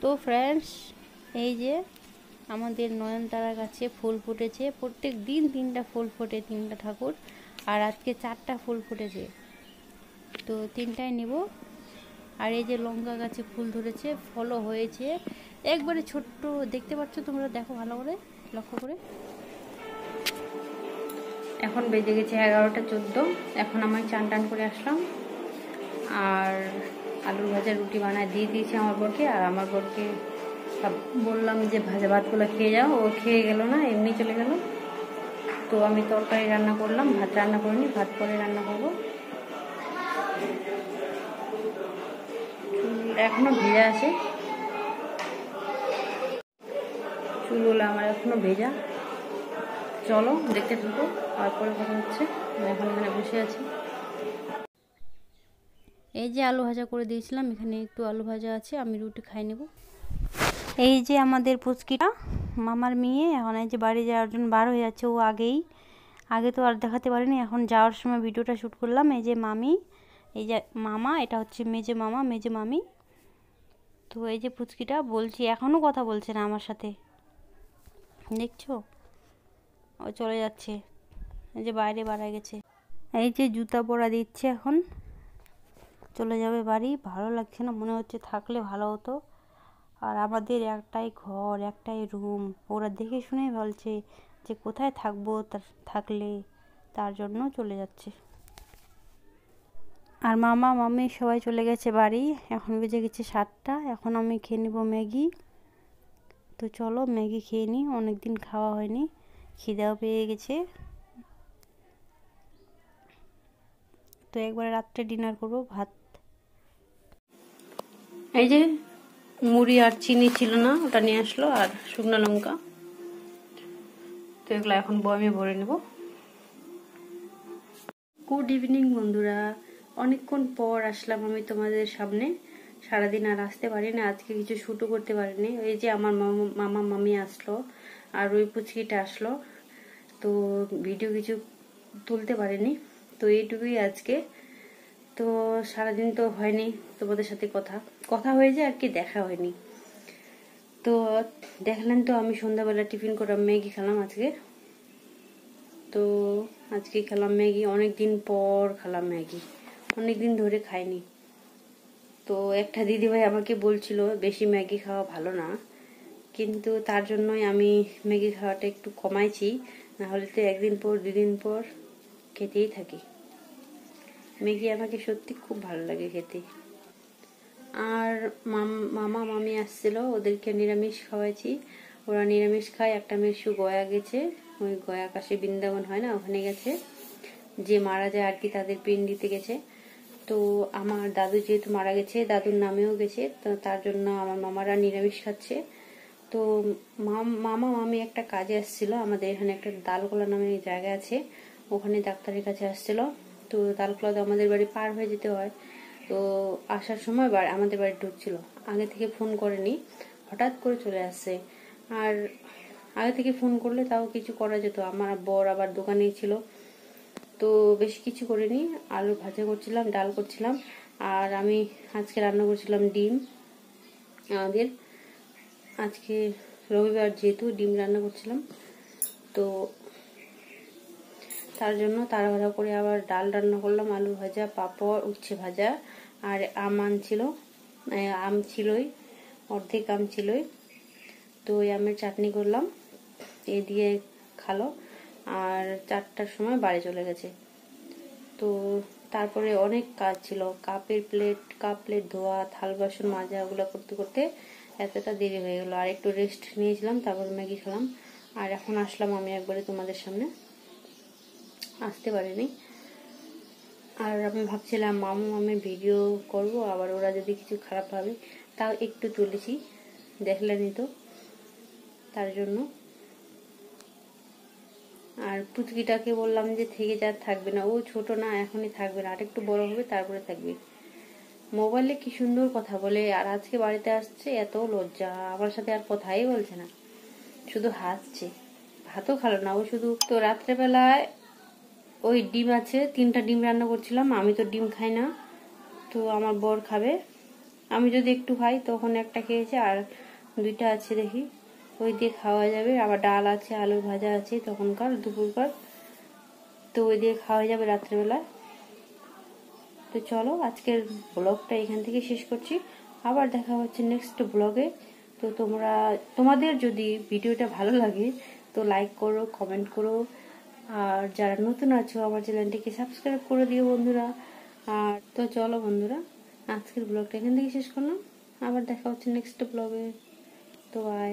তো ফ্রেন্ডস, এই যে আমাদের নয়নতারা গাছে ফুল ফুটেছে। প্রত্যেক দিন 3টা ফুল ফোটে, 3টা ঠাকুর, আর আজকে 4টা ফুল ফুটেছে, তো 3টাই নেব। আর এই যে লঙ্কা গাছে ফুল ধরেছে, ফলও হয়েছে, একবারে ছোট্ট, দেখতে পাচ্ছ তোমরা, দেখো ভালো করে লক্ষ্য করে। এখন বেজে গেছে 11টা 14। এখন আমি চান টান করে আসলাম, আর আলুর ভাজা রুটি বানায় দিয়ে দিয়েছি আমার বরকে। আর আমার বরকে বললাম যে ভাজা ভাতগুলো খেয়ে যাও, ও খেয়ে গেল না, এমনি চলে গেল। তো আমি তরকারি রান্না করলাম, ভাত রান্না করিনি, ভাত পরে রান্না করবো। চুল এখনো ভেজা আছে, চুলগুলো আমার এখনো ভেজা। চলো দেখতে থাকো, তারপরে কথা হচ্ছে। এখন এখানে বসে আছি। এই যে আলু ভাজা করে দিয়েছিলাম, এখানে একটু আলু ভাজা আছে, আমি রুটি খাই নেব। এই যে আমাদের পুচকিটা, মামার মেয়ে, এখন এই যে বাড়ি যাওয়ার জন্য বার হয়ে যাচ্ছে। ও আগে তো আর দেখাতে পারিনি, এখন যাওয়ার সময় ভিডিওটা শ্যুট করলাম। এই যে মামি, এই যে মামা, এটা হচ্ছে মেজে মামা, মেজে মামি। তো এই যে পুচকিটা বলছি, এখনও কথা বলছে না আমার সাথে, দেখছো, ও চলে যাচ্ছে, এই যে বাইরে বাড়ায় গেছে। এই যে জুতা পরা দিচ্ছে, এখন চলে যাবে বাড়ি। ভালো লাগছে না, মনে হচ্ছে থাকলে ভালো হতো। আর আমাদের একটাই ঘর, একটাই রুম, ওরা দেখে শুনেই বলছে যে কোথায় থাকবো থাকলে, তার জন্য চলে যাচ্ছে। আর মামা মামি সবাই চলে গেছে বাড়ি। এখন বেজে গেছে 7টা। এখন আমি খেয়ে নেবো ম্যাগি। তো চলো ম্যাগি খেয়ে নিই, অনেকদিন খাওয়া হয়নি, খিদাও পেয়ে গেছে। তো একবারে রাত্রে ডিনার করবো, ভাত। এই যে মুড়ি আর চিনি ছিল না, ওটা নিয়ে আসলো, আর শুকনো লঙ্কা। তো এগুলো এখন বয়মে ভরে নেব। গুড ইভিনিং বন্ধুরা, অনেকক্ষণ পর আসলাম আমি তোমাদের সামনে। সারাদিন আর আসতে পারিনি, আজকে কিছু শুটও করতে পারিনি। এই যে আমার মামা মামি আসলো, আর ওই পুচকিটা আসলো, তো ভিডিও কিছু তুলতে পারিনি। তো এইটুকুই আজকে। তো সারাদিন তো হয়নি তোমাদের সাথে কথা হয়েছে, আর কি দেখা হয়নি। তো দেখলেন তো, আমি সন্ধ্যাবেলা টিফিন করলাম, ম্যাগি খেলাম আজকে। তো আজকে খেলাম ম্যাগি, অনেকদিন পর খেলাম ম্যাগি, অনেকদিন ধরে খাইনি। তো একটা দিদিভাই আমাকে বলছিল বেশি ম্যাগি খাওয়া ভালো না, কিন্তু তার জন্যই আমি ম্যাগি খাওয়াটা একটু কমাইছি, না হলে তো একদিন পর 2 দিন পর খেতেই থাকি। ম্যাগি আমাকে সত্যি খুব ভালো লাগে খেতে। আর মামা মামি আসছিল, ওদেরকে নিরামিষ খাওয়াইছি, ওরা নিরামিষ খায়। একটা মেশু গয়া গেছে, ওই গয়া কাশী বৃন্দাবন হয় না, ওখানে গেছে, যে মারা যায় আর কি, তাদের পিণ্ড দিতে গেছে। তো আমার দাদু যেহেতু মারা গেছে, দাদুর নামেও গেছে, তো তার জন্য আমার মামারা নিরামিষ খাচ্ছে। তো মামা মামি একটা কাজে আসছিল, আমাদের এখানে একটা দালকোলা নামে জায়গা আছে, ওখানে ডাক্তারের কাছে আসছিল। তো দালকোলা তো আমাদের বাড়ি পার হয়ে যেতে হয়। তো আসার সময় আমাদের বাড়ি ঢুকছিল, আগে থেকে ফোন করেনি, হঠাৎ করে চলে আসছে। আর আগে থেকে ফোন করলে তাও কিছু করা যেত, আমার বর আবার দোকানেই ছিল। তো বেশি কিছু করিনি, আলু ভাজা করছিলাম, ডাল করছিলাম, আর আমি আজকে রান্না করছিলাম ডিম। আমাদের আজকে রবিবার যেহেতু ডিম রান্না করছিলাম, তো তার জন্য তাড়াহুড়া করে আবার ডাল রান্না করলাম, আলু ভাজা, পাঁপড়, উচ্ছে ভাজা, আর আম ছিলই, অর্ধেক আম ছিলই, তো ওই আমের চাটনি করলাম, এ দিয়ে খালো। আর 4টার সময় বাড়ি চলে গেছে। তো তারপরে অনেক কাজ ছিল, কাপ প্লেট ধোয়া, থাল বাসন মাজা, ওগুলো করতে করতে এতটা দেরি হয়ে গেল। আর একটু রেস্ট নিয়েছিলাম, তারপর ম্যাগি খেলাম। আর এখন আসলাম আমি একবারে তোমাদের সামনে, আসতে পারিনি। আর আমি ভাবছিলাম মামির ভিডিও করব, আবার ওরা যদি কিছু খারাপ ভাবে, তাও একটু তুলেছি, দেখলেনি তো, তার জন্য। আর পুচকিটাকে বললাম যে থেকে যা, থাকবে না, ও ছোট না, এখনই থাকবে না, আর একটু বড় হবে তারপরে থাকবে। মোবাইলে কি সুন্দর কথা বলে, আর আজকে বাড়িতে আসছে, এত লজ্জা, আমার সাথে আর কথাই বলছে না, শুধু হাসছে। ভাতও খালো না ও, শুধু। তো রাত্রেবেলায় ওই ডিম আছে, 3টা ডিম রান্না করছিলাম, আমি তো ডিম খাই না, তো আমার বর খাবে। আমি যদি একটু খাই তখন একটা খেয়েছে, আর 2টা আছে দেখি, ওই দিয়ে খাওয়া যাবে। আবার ডাল আছে, আলুর ভাজা আছে তখনকার দুপুরকার, তো ওই দিয়ে খাওয়া যাবে রাত্রেবেলা। তো চলো আজকের ব্লগটা এখান থেকে শেষ করছি, আবার দেখা হচ্ছে নেক্সট ব্লগে। তো তোমাদের যদি ভিডিওটা ভালো লাগে তো লাইক করো, কমেন্ট করো, আর যারা নতুন আছো আমার চ্যানেলটিকে সাবস্ক্রাইব করে দিও বন্ধুরা। আর তো চলো বন্ধুরা, আজকের ব্লগটা এখান থেকে শেষ করলাম, আবার দেখা হচ্ছে নেক্সট ব্লগে। তো বাই।